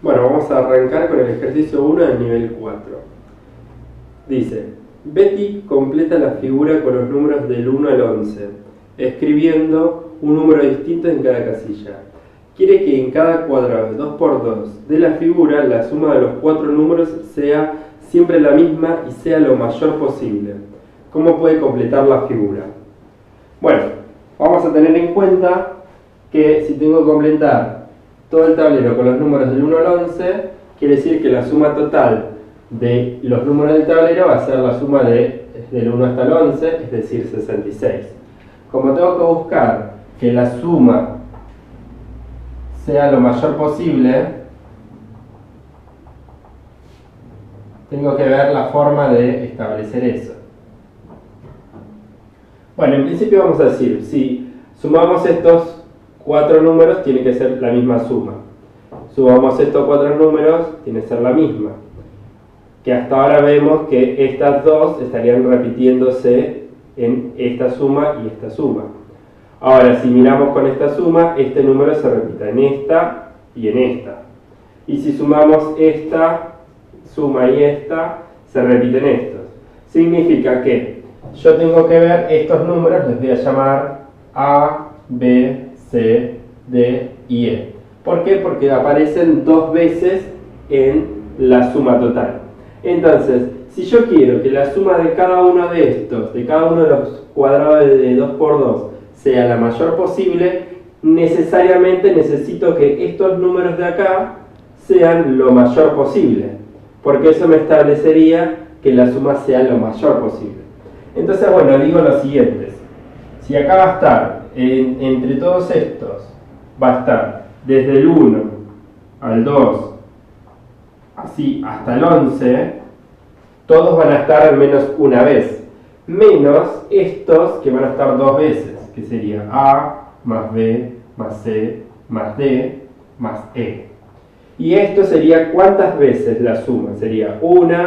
Bueno, vamos a arrancar con el ejercicio 1 del nivel 4. Dice, Betty completa la figura con los números del 1 al 11, escribiendo un número distinto en cada casilla. Quiere que en cada cuadrado de 2×2 de la figura la suma de los 4 números sea siempre la misma y sea lo mayor posible. ¿Cómo puede completar la figura? Bueno, vamos a tener en cuenta que si tengo que completar todo el tablero con los números del 1 al 11, quiere decir que la suma total de los números del tablero va a ser la suma del 1 hasta el 11, es decir, 66. Como tengo que buscar que la suma sea lo mayor posible, tengo que ver la forma de establecer eso. Bueno, en principio vamos a decir, si sumamos estos 4 números, tiene que ser la misma suma. Sumamos estos 4 números, tiene que ser la misma. Que hasta ahora vemos que estas dos estarían repitiéndose en esta suma y esta suma. Ahora, si miramos con esta suma, este número se repite en esta y en esta. Y si sumamos esta suma y esta, se repiten estos. Significa que yo tengo que ver estos números, les voy a llamar A, B, C, D y E. ¿Por qué? Porque aparecen dos veces en la suma total. Entonces, si yo quiero que la suma de cada uno de estos, de cada uno de los cuadrados de 2×2, sea la mayor posible, necesariamente necesito que estos números de acá sean lo mayor posible, porque eso me establecería que la suma sea lo mayor posible. Entonces, bueno, digo lo siguiente. Si acá va a estar, entre todos estos, va a estar desde el 1 al 2, así hasta el 11, todos van a estar al menos una vez, menos estos que van a estar dos veces, que sería A más B más C más D más E. Y esto sería ¿cuántas veces la suma? Sería 1,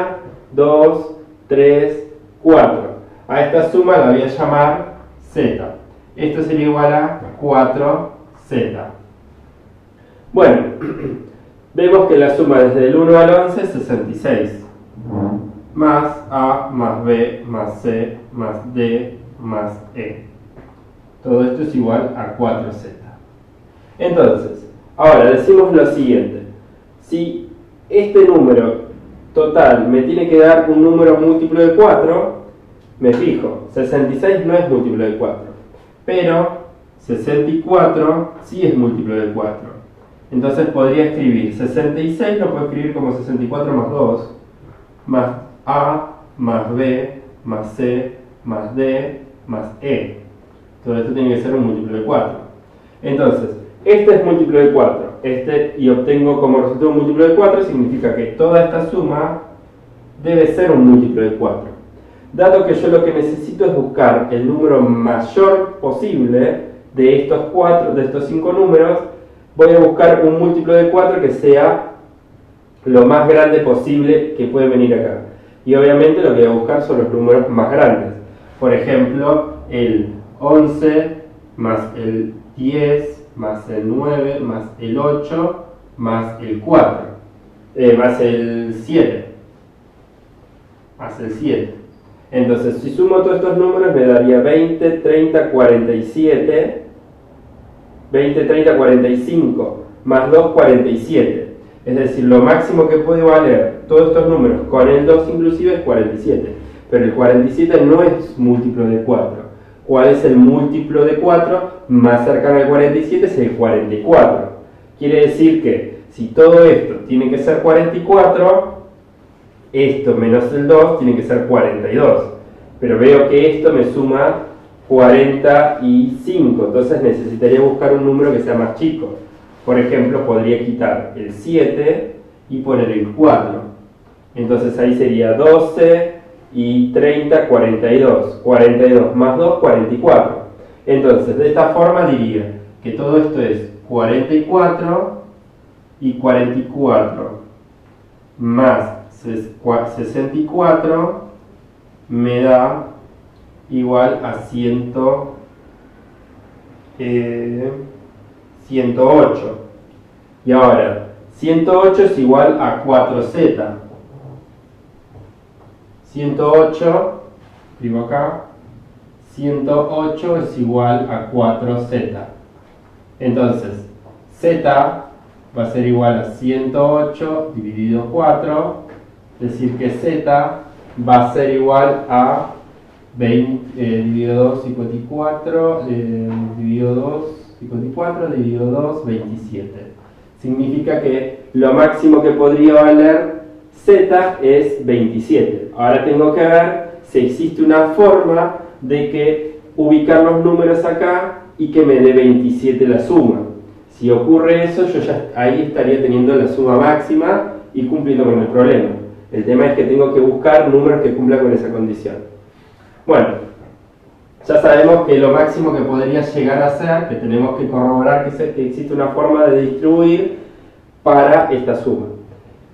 2, 3, 4. A esta suma la voy a llamar Z. Esto sería igual a 4Z. Bueno, vemos que la suma desde el 1 al 11 es 66. Más A, más B, más C, más D, más E. Todo esto es igual a 4Z. Entonces, ahora decimos lo siguiente. Si este número total me tiene que dar un número múltiplo de 4, me fijo, 66 no es múltiplo de 4, pero 64 sí es múltiplo de 4. Entonces podría escribir 66, lo puedo escribir como 64 más 2, más A, más B, más C, más D, más E. Todo esto tiene que ser un múltiplo de 4. Entonces, este es múltiplo de 4, y obtengo como resultado un múltiplo de 4, significa que toda esta suma debe ser un múltiplo de 4. Dado que yo lo que necesito es buscar el número mayor posible de estos 5 números, voy a buscar un múltiplo de 4 que sea lo más grande posible que puede venir acá. Y obviamente lo que voy a buscar son los números más grandes. Por ejemplo, el 11 más el 10 más el 9 más el 8 más el 4 más el 7. Más el 7. Entonces, si sumo todos estos números me daría 20, 30, 47, 20, 30, 45, más 2, 47. Es decir, lo máximo que puede valer todos estos números con el 2 inclusive es 47. Pero el 47 no es múltiplo de 4. ¿Cuál es el múltiplo de 4? Más cercano al 47 es el 44. Quiere decir que si todo esto tiene que ser 44, esto menos el 2 tiene que ser 42. Pero veo que esto me suma 45. Entonces necesitaría buscar un número que sea más chico. Por ejemplo, podría quitar el 7 y poner el 4. Entonces ahí sería 12 y 30, 42. 42 más 2, 44. Entonces, de esta forma diría que todo esto es 44 y 44 más 64 me da igual a 108. Y ahora, 108 es igual a 4z. 108, escribo acá, 108 es igual a 4z. Entonces, z va a ser igual a 108 dividido 4, es decir que z va a ser igual a 20 dividido 2, 54, dividido 2, 54, dividido 2, 27. Significa que lo máximo que podría valer z es 27. Ahora tengo que ver si existe una forma de que ubicar los números acá y que me dé 27 la suma. Si ocurre eso, yo ya ahí estaría teniendo la suma máxima y cumpliendo con el problema. El tema es que tengo que buscar números que cumplan con esa condición. Bueno, ya sabemos que lo máximo que podría llegar a ser, que tenemos que corroborar que existe una forma de distribuir para esta suma.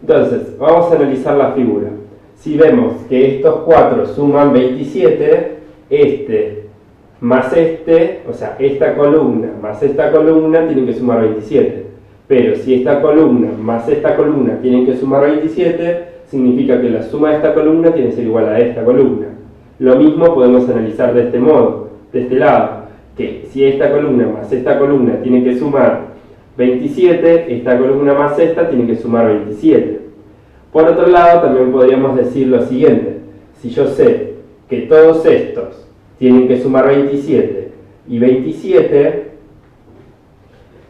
Entonces, vamos a analizar la figura. Si vemos que estos 4 suman 27, este más este, o sea, esta columna más esta columna tienen que sumar 27. Pero si esta columna más esta columna tienen que sumar 27, significa que la suma de esta columna tiene que ser igual a esta columna. Lo mismo podemos analizar de este modo, de este lado, que si esta columna más esta columna tiene que sumar 27, esta columna más esta tiene que sumar 27. Por otro lado, también podríamos decir lo siguiente: si yo sé que todos estos tienen que sumar 27 y 27,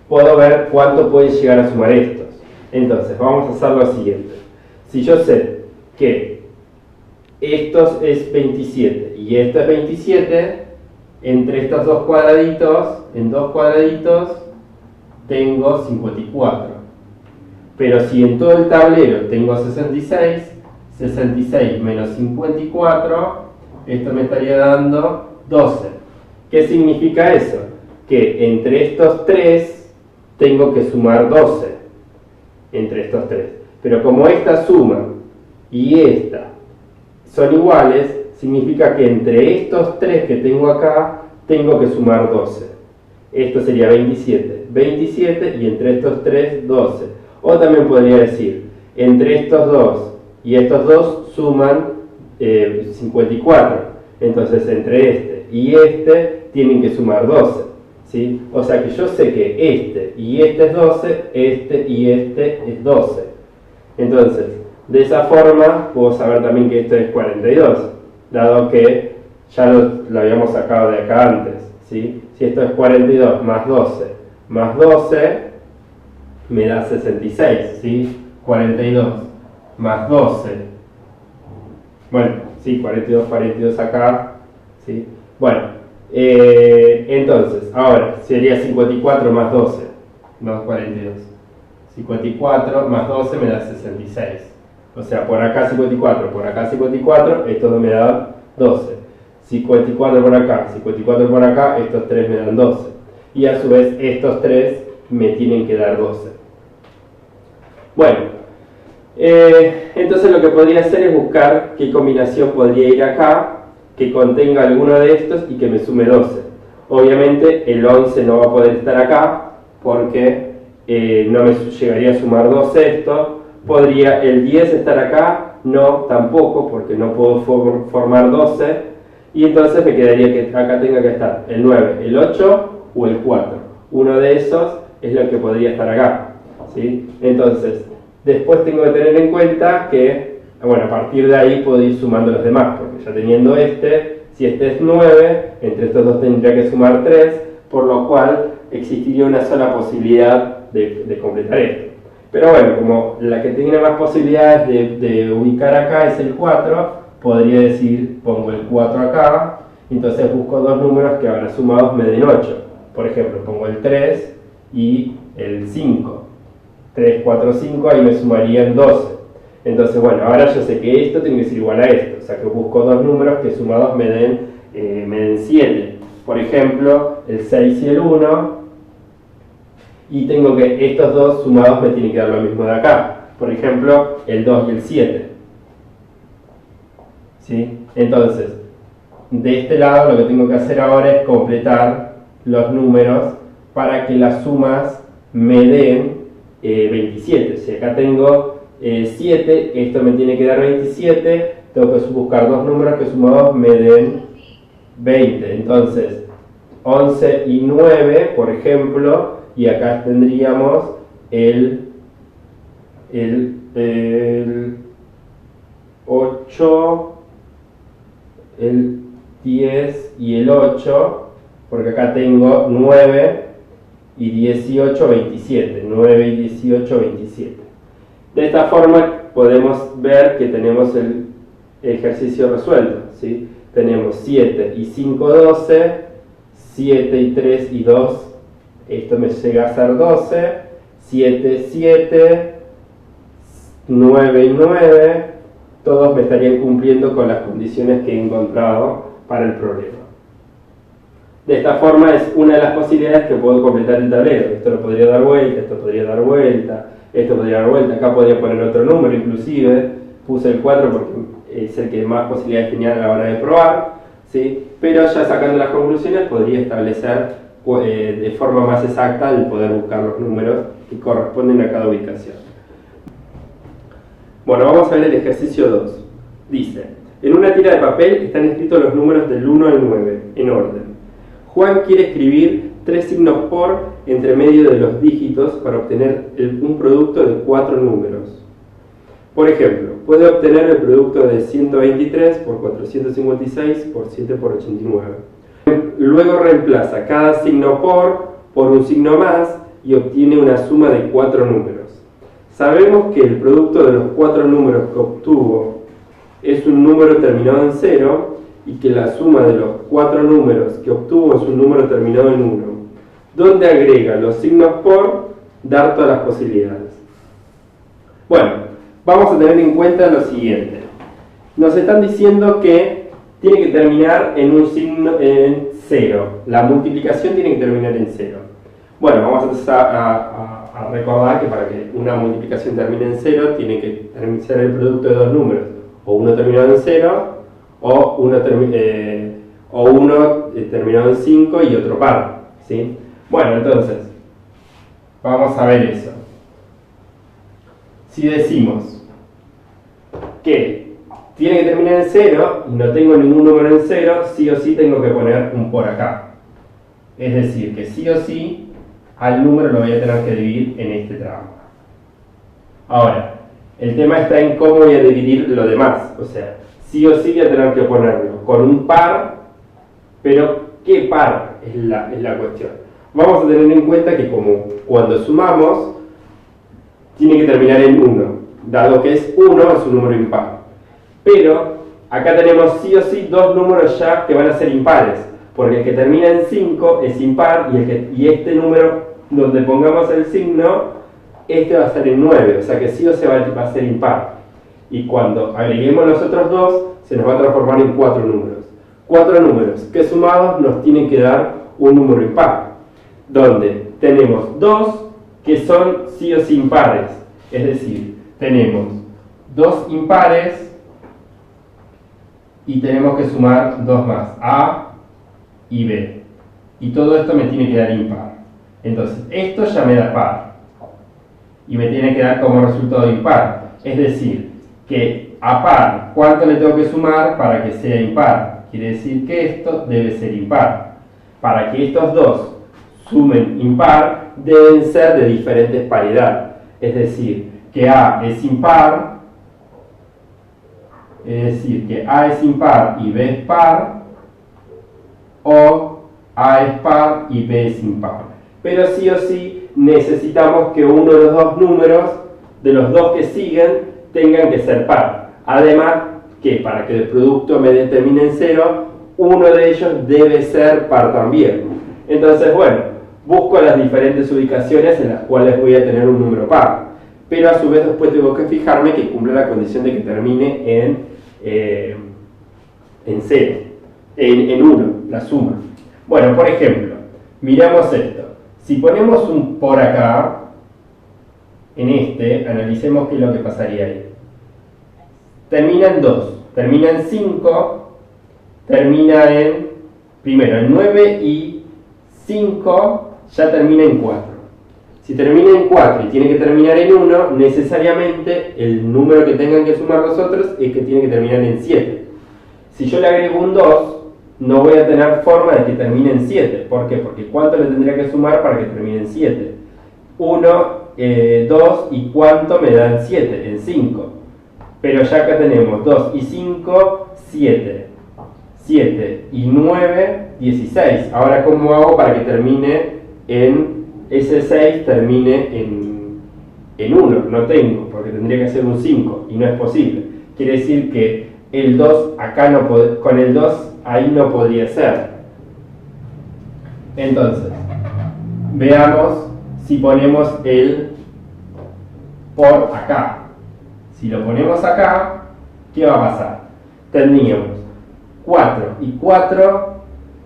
puedo ver cuánto pueden llegar a sumar estos. Entonces, vamos a hacer lo siguiente. Si yo sé que estos es 27 y esto es 27, entre estos dos cuadraditos, en dos cuadraditos, tengo 54. Pero si en todo el tablero tengo 66, 66 menos 54, esto me estaría dando 12. ¿Qué significa eso? Que entre estos tres tengo que sumar 12. Entre estos tres. Pero como esta suma y esta son iguales, significa que entre estos tres que tengo acá, tengo que sumar 12. Esto sería 27. 27 y entre estos tres, 12. O también podría decir, entre estos dos y estos dos suman 54. Entonces entre este y este tienen que sumar 12. ¿Sí? O sea que yo sé que este y este es 12, este y este es 12. Entonces, de esa forma puedo saber también que esto es 42, dado que ya lo habíamos sacado de acá antes. ¿Sí? Si esto es 42 más 12 me da 66, ¿sí? 42 más 12, bueno, sí, 42 acá, ¿sí? Bueno, entonces, ahora sería 54 más 12, no 42. 54 más 12 me da 66. O sea, por acá 54, por acá 54, estos dos me dan 12. 54 por acá, 54 por acá, estos tres me dan 12. Y a su vez, estos tres me tienen que dar 12. Bueno, entonces lo que podría hacer es buscar qué combinación podría ir acá, que contenga alguno de estos y que me sume 12. Obviamente el 11 no va a poder estar acá, porque no me llegaría a sumar 12 esto. ¿Podría el 10 estar acá? No, tampoco, porque no puedo formar 12. Y entonces me quedaría que acá tenga que estar el 9, el 8 o el 4. Uno de esos es lo que podría estar acá. ¿Sí? Entonces, después tengo que tener en cuenta que, bueno, a partir de ahí puedo ir sumando los demás, porque ya teniendo este, si este es 9, entre estos dos tendría que sumar 3, por lo cual existiría una sola posibilidad de completar esto. Pero bueno, como la que tiene más posibilidades de ubicar acá es el 4, podría decir, pongo el 4 acá, entonces busco dos números que ahora sumados me den 8. Por ejemplo, pongo el 3 y el 5. 3, 4, 5, ahí me sumarían 12. Entonces, bueno, ahora yo sé que esto tiene que ser igual a esto. O sea que busco dos números que sumados me den 7. Por ejemplo, el 6 y el 1. Y tengo que estos dos sumados me tienen que dar lo mismo de acá. Por ejemplo, el 2 y el 7. ¿Sí? Entonces, de este lado lo que tengo que hacer ahora es completar los números para que las sumas me den 27. Si acá tengo 7, esto me tiene que dar 27, tengo que buscar dos números que sumados me den 20. Entonces, 11 y 9, por ejemplo, y acá tendríamos el 8, el 10 y el 8, porque acá tengo 9 y 18, 27. 9 y 18, 27. De esta forma podemos ver que tenemos el ejercicio resuelto, ¿sí? Tenemos 7 y 5, 12, 7 y 3 y 2, esto me llega a ser 12, 7, 7, 9 y 9, todos me estarían cumpliendo con las condiciones que he encontrado para el problema. De esta forma es una de las posibilidades que puedo completar el tablero. Esto lo podría dar vuelta, esto podría dar vuelta, esto podría dar vuelta, acá podría poner otro número inclusive, puse el 4 porque es el que más posibilidades tenía a la hora de probar, ¿sí? Pero ya sacando las conclusiones podría establecer de forma más exacta el poder buscar los números que corresponden a cada ubicación. Bueno, vamos a ver el ejercicio 2. Dice, en una tira de papel están escritos los números del 1 al 9, en orden. Juan quiere escribir 3 signos por entre medio de los dígitos para obtener un producto de 4 números. Por ejemplo, puede obtener el producto de 123 por 456 por 7 por 89. Luego reemplaza cada signo por un signo más y obtiene una suma de 4 números. Sabemos que el producto de los 4 números que obtuvo es un número terminado en 0 y que la suma de los 4 números que obtuvo es un número terminado en 1, donde agrega los signos por dar todas las posibilidades. Bueno, vamos a tener en cuenta lo siguiente. Nos están diciendo que tiene que terminar en un signo en 0. La multiplicación tiene que terminar en 0. Bueno, vamos a empezar a recordar que para que una multiplicación termine en 0 tiene que ser el producto de dos números, o uno terminado en 0 o uno terminado en 5 y otro par, ¿sí? Bueno, entonces, vamos a ver eso. Si decimos que tiene que terminar en 0 y no tengo ningún número en 0, sí o sí tengo que poner un por acá. Es decir, que sí o sí al número lo voy a tener que dividir en este tramo. Ahora, el tema está en cómo voy a dividir lo demás. O sea, sí o sí voy a tener que ponerlo con un par, pero ¿qué par es la cuestión? Vamos a tener en cuenta que como cuando sumamos, tiene que terminar en 1, dado que es 1, es un número impar. Pero acá tenemos sí o sí dos números ya que van a ser impares, porque el que termina en 5 es impar y este número donde pongamos el signo, este va a ser en 9, o sea que sí o sí va a ser impar. Y cuando agreguemos los otros dos, se nos va a transformar en 4 números. 4 números que sumados nos tienen que dar un número impar, donde tenemos 2 que son sí o sí impares. Es decir, tenemos 2 impares y tenemos que sumar 2 más, A y B. Y todo esto me tiene que dar impar. Entonces, esto ya me da par. Y me tiene que dar como resultado impar. Es decir, que a par, ¿cuánto le tengo que sumar para que sea impar? Quiere decir que esto debe ser impar. Para que estos dos sumen impar, deben ser de diferentes paridad. Es decir, que A es impar, es decir, que A es impar y B es par, o A es par y B es impar. Pero sí o sí necesitamos que uno de los dos números, de los dos que siguen, tengan que ser par. Además, que para que el producto me determine en 0, uno de ellos debe ser par también. Entonces, bueno, busco las diferentes ubicaciones en las cuales voy a tener un número par. Pero a su vez después tengo que fijarme que cumpla la condición de que termine en 0, en 1, la suma. Bueno, por ejemplo, miramos esto. Si ponemos un por acá, en este, analicemos qué es lo que pasaría ahí. Termina en 2, termina en 5, termina en, primero en 9 y 5 ya termina en 4. Si termina en 4 y tiene que terminar en 1, necesariamente el número que tengan que sumar los otros es que tiene que terminar en 7. Si yo le agrego un 2, no voy a tener forma de que termine en 7. ¿Por qué? Porque ¿cuánto le tendría que sumar para que termine en 7? 1, 2 y ¿cuánto me dan 7? En 5. Pero ya acá tenemos 2 y 5, 7. 7 y 9, 16. Ahora, ¿cómo hago para que termine en ese 6 termine en 1? No tengo, porque tendría que ser un 5 y no es posible. Quiere decir que el 2 acá no con el 2 ahí no podría ser. Entonces, veamos si ponemos el por acá. Si lo ponemos acá, ¿qué va a pasar? Tendríamos 4 y 4,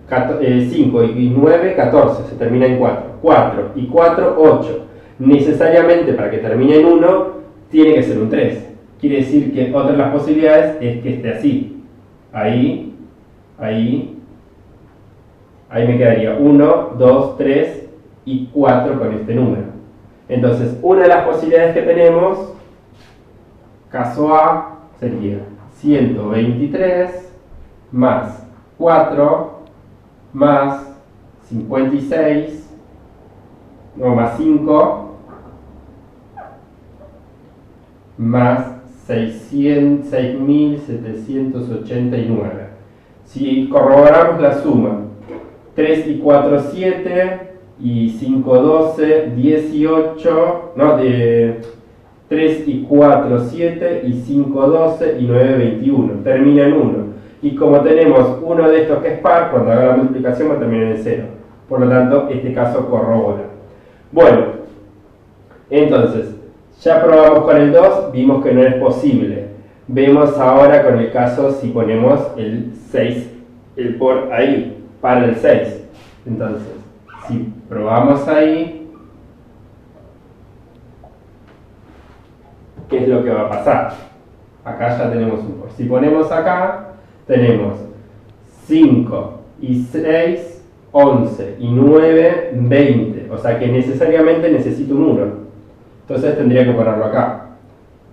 5 y 9, 14, se termina en 4. 4 y 4, 8. Necesariamente para que termine en 1, tiene que ser un 3. Quiere decir que otra de las posibilidades es que esté así. Ahí me quedaría 1, 2, 3 y 4 con este número. Entonces, una de las posibilidades que tenemos, caso A, sería 123 más 4 más 56, no, más 5 más 6.789. Si corroboramos la suma, 3 y 4, 7, y 5, 12, 18, no, 3 y 4, 7, y 5, 12, y 9, 21. Termina en 1. Y como tenemos uno de estos que es par, cuando haga la multiplicación va a terminar en 0. Por lo tanto, este caso corrobora. Bueno, entonces, ya probamos con el 2, vimos que no es posible. Vemos ahora con el caso si ponemos el 6, el por ahí, para el 6. Entonces, si probamos ahí, ¿qué es lo que va a pasar? Acá ya tenemos un por. Si ponemos acá, tenemos 5 y 6, 11 y 9, 20. O sea que necesariamente necesito un 1. Entonces tendría que ponerlo acá.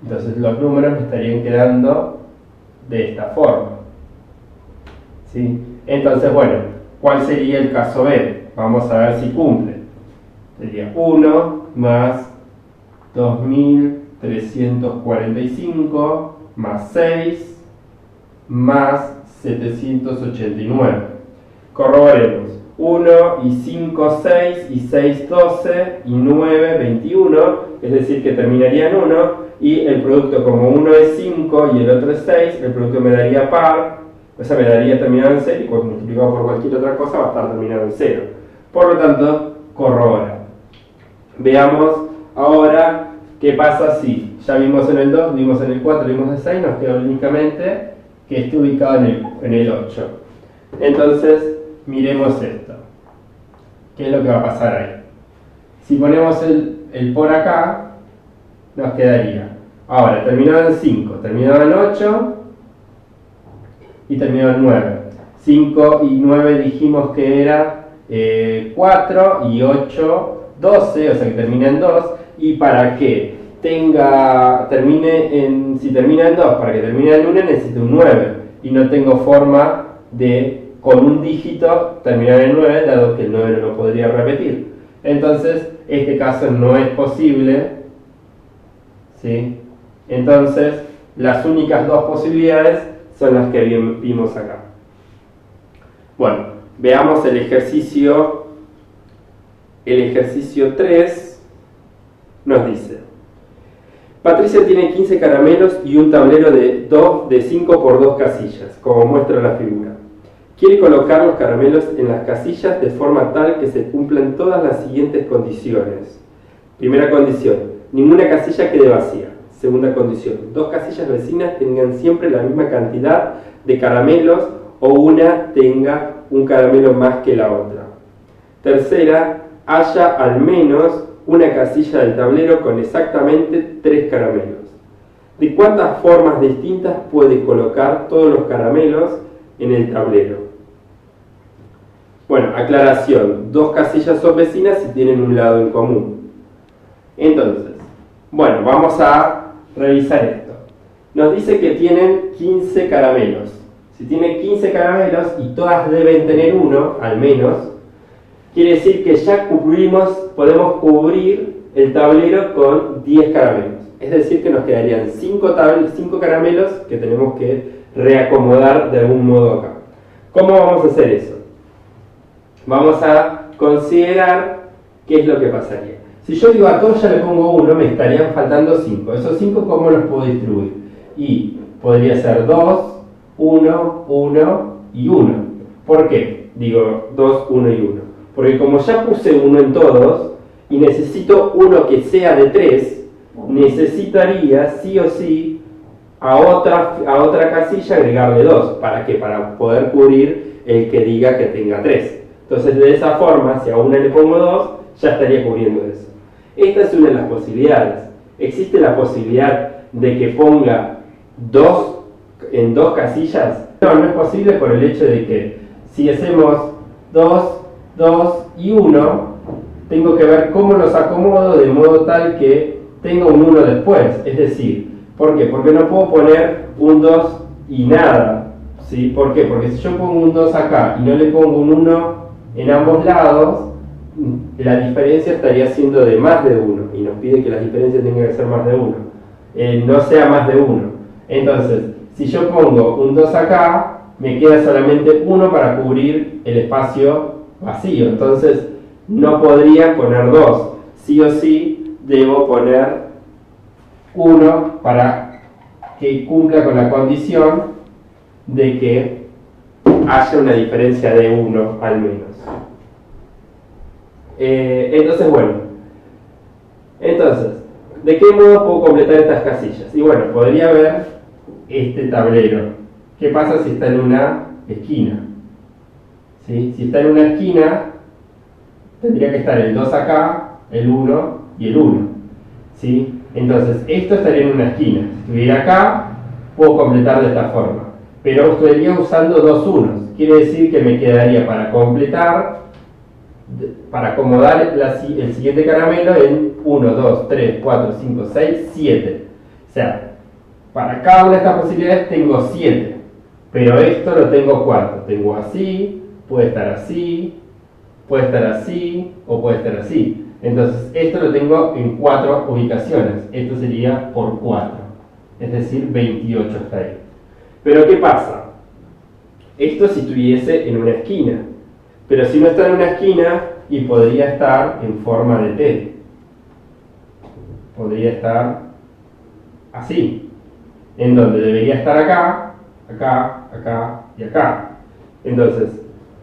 Entonces los números me estarían quedando de esta forma. ¿Sí? Entonces, bueno, ¿cuál sería el caso B? Vamos a ver si cumple. Sería 1 más 2345 más 6 más 789. Corroboremos. 1 y 5, 6 y 6, 12 y 9, 21. Es decir, que terminaría en 1. Y el producto, como uno es 5 y el otro es 6, el producto me daría par. O sea, me daría terminado en 0 y cuando multiplicado por cualquier otra cosa va a estar terminado en 0. Por lo tanto, corrobora. Veamos ahora qué pasa si ya vimos en el 2, vimos en el 4, vimos en el 6, nos queda únicamente que esté ubicado en el 8. Entonces, miremos esto. ¿Qué es lo que va a pasar ahí? Si ponemos el por acá, nos quedaría, ahora, terminado en 5, terminado en 8 y terminado en 9. 5 y 9 dijimos que era 4 y 8, 12, o sea que termina en 2. Y para que si termina en 2, para que termine en 1 necesito un 9. Y no tengo forma de, con un dígito, terminar en 9, dado que el 9 no lo podría repetir. Entonces, este caso no es posible. ¿Sí? Entonces, las únicas dos posibilidades son las que vimos acá. Bueno, veamos el ejercicio 3 nos dice: Patricia tiene 15 caramelos y un tablero de 5 por 2 casillas, como muestra la figura. Quiere colocar los caramelos en las casillas de forma tal que se cumplan todas las siguientes condiciones. Primera condición: ninguna casilla quede vacía. Segunda condición: 2 casillas vecinas tengan siempre la misma cantidad de caramelos o una tenga un caramelo más que la otra. Tercera: haya al menos una casilla del tablero con exactamente 3 caramelos. ¿De cuántas formas distintas puede colocar todos los caramelos en el tablero? Bueno, aclaración: 2 casillas son vecinas y tienen un lado en común. Entonces, bueno, vamos a revisar esto. Nos dice que tienen 15 caramelos. Si tienen 15 caramelos y todas deben tener uno, al menos, quiere decir que ya podemos cubrir el tablero con 10 caramelos. Es decir, que nos quedarían 5 caramelos que tenemos que reacomodar de algún modo acá. ¿Cómo vamos a hacer eso? Vamos a considerar qué es lo que pasaría. Si yo digo a todos ya le pongo 1, me estarían faltando 5. Esos 5, ¿cómo los puedo distribuir? Y podría ser 2, 1, 1 y 1. ¿Por qué? Digo 2, 1 y 1. Porque como ya puse 1 en todos y necesito uno que sea de 3, necesitaría sí o sí a otra casilla agregarle 2. ¿Para qué? Para poder cubrir el que diga que tenga 3. Entonces de esa forma, si a una le pongo 2, ya estaría cubriendo eso. Esta es una de las posibilidades. ¿Existe la posibilidad de que ponga 2 en 2 casillas? No, no es posible por el hecho de que si hacemos 2, 2 y 1, tengo que ver cómo los acomodo de modo tal que tenga un 1 después. Es decir, ¿por qué? Porque no puedo poner un 2 y nada. ¿Sí? ¿Por qué? Porque si yo pongo un 2 acá y no le pongo un 1 en ambos lados, la diferencia estaría siendo de más de 1 y nos pide que la diferencia tenga que ser más de 1, no sea más de 1. Entonces, si yo pongo un 2 acá, me queda solamente 1 para cubrir el espacio vacío. Entonces, no podría poner 2. Sí o sí, debo poner 1 para que cumpla con la condición de que haya una diferencia de 1 al menos. Entonces, bueno, ¿de qué modo puedo completar estas casillas? Y bueno, podría ver este tablero. ¿Qué pasa si está en una esquina? ¿Sí? Si está en una esquina, tendría que estar el 2 acá, el 1 y el 1. ¿Sí? Entonces, esto estaría en una esquina. Si estuviera acá, puedo completar de esta forma. Pero estaría usando 2 unos. Quiere decir que me quedaría para completar, para acomodar el siguiente caramelo en 1, 2, 3, 4, 5, 6, 7. O sea, para cada una de estas posibilidades tengo 7. Pero esto lo tengo 4. Tengo así, puede estar así, puede estar así o puede estar así. Entonces, esto lo tengo en 4 ubicaciones. Esto sería por 4. Es decir, 28 está ahí. Pero ¿qué pasa? Esto si estuviese en una esquina. Pero si no está en una esquina, y podría estar en forma de T. Podría estar así. En donde debería estar acá, acá, acá y acá. Entonces,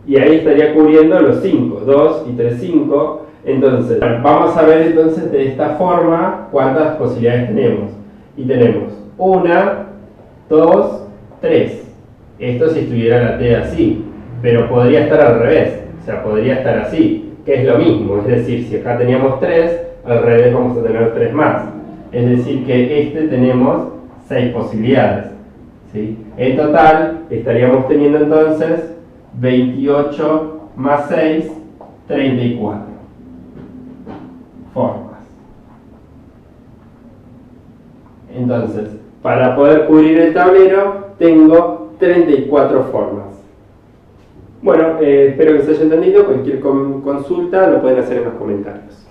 y ahí estaría cubriendo los 5. 2 y 3, 5. Entonces, vamos a ver entonces de esta forma cuántas posibilidades tenemos. Y tenemos 1, 2, 3. Esto si estuviera la T así. Pero podría estar al revés. O sea, podría estar así, que es lo mismo. Es decir, si acá teníamos 3, al revés vamos a tener 3 más. Es decir, que tenemos 6 posibilidades. ¿Sí? En total, estaríamos teniendo entonces 28 más 6, 34 formas. Entonces, para poder cubrir el tablero, tengo 34 formas. Bueno, espero que se haya entendido. Cualquier consulta lo pueden hacer en los comentarios.